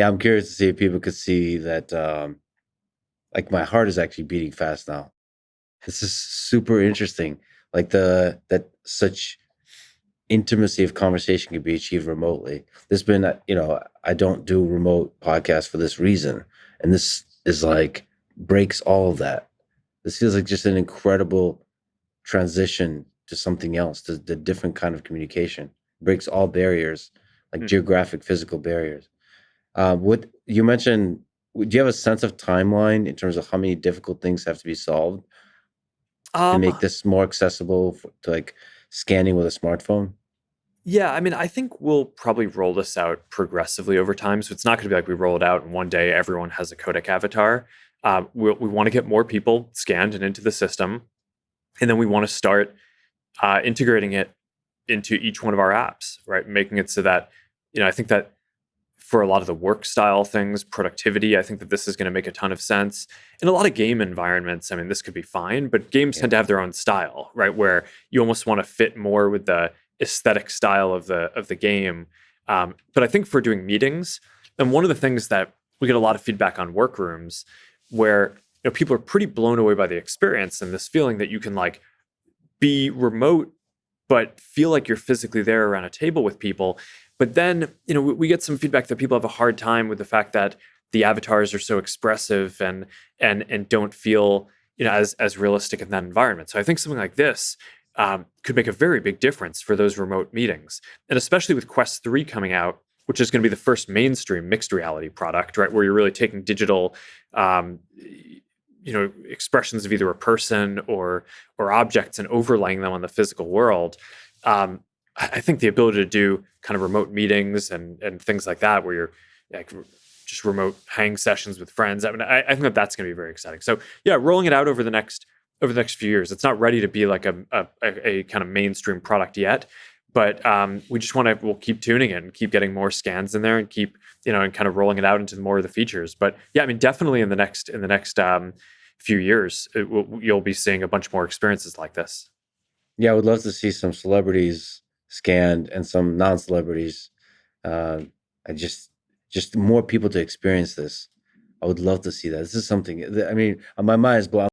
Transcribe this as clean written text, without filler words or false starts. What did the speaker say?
Yeah, I'm curious to see if people could see that. Like my heart is actually beating fast now. This is super interesting. Like the that such intimacy of conversation can be achieved remotely. There's been, I don't do remote podcasts for this reason, and this is like breaks all of that. This feels like just an incredible transition to something else, to the different kind of communication. Breaks all barriers, like Mhm. geographic, physical barriers. What you mentioned, do you have a sense of timeline in terms of how many difficult things have to be solved to Um, make this more accessible to like scanning with a smartphone? yeah, I mean, I think we'll probably roll this out progressively over time. So it's not going to be like we roll it out and one day everyone has a codec avatar. We want to get more people scanned and into the system, and then we want to start integrating it into each one of our apps, right? Making it so that, I think that for a lot of the work style things, productivity, I think that this is going to make a ton of sense. In a lot of game environments, I mean, this could be fine, but games Yeah. tend to have their own style, right? Where you almost want to fit more with the aesthetic style of the game. But I think for doing meetings, and one of the things that we get a lot of feedback on workrooms, where people are pretty blown away by the experience and this feeling that you can like be remote but feel like you're physically there around a table with people. But then, we get some feedback that people have a hard time with the fact that the avatars are so expressive and don't feel, as realistic in that environment. So I think something like this could make a very big difference for those remote meetings, and especially with Quest 3 coming out, which is going to be the first mainstream mixed reality product, right? Where you're really taking digital, um, expressions of either a person or objects and overlaying them on the physical world. I think the ability to do kind of remote meetings and things like that, where you're like just remote hang sessions with friends. I mean, I think that that's going to be very exciting. So yeah, rolling it out over the next few years. It's not ready to be like a kind of mainstream product yet, but we'll keep tuning it and keep getting more scans in there and keep and kind of rolling it out into more of the features. But yeah, I mean, definitely in the next few years, you'll be seeing a bunch more experiences like this. Yeah, I would love to see some celebrities scanned and some non-celebrities. Uh, I just more people to experience this. I would love to see that. This is something. I mean, my mind is blown.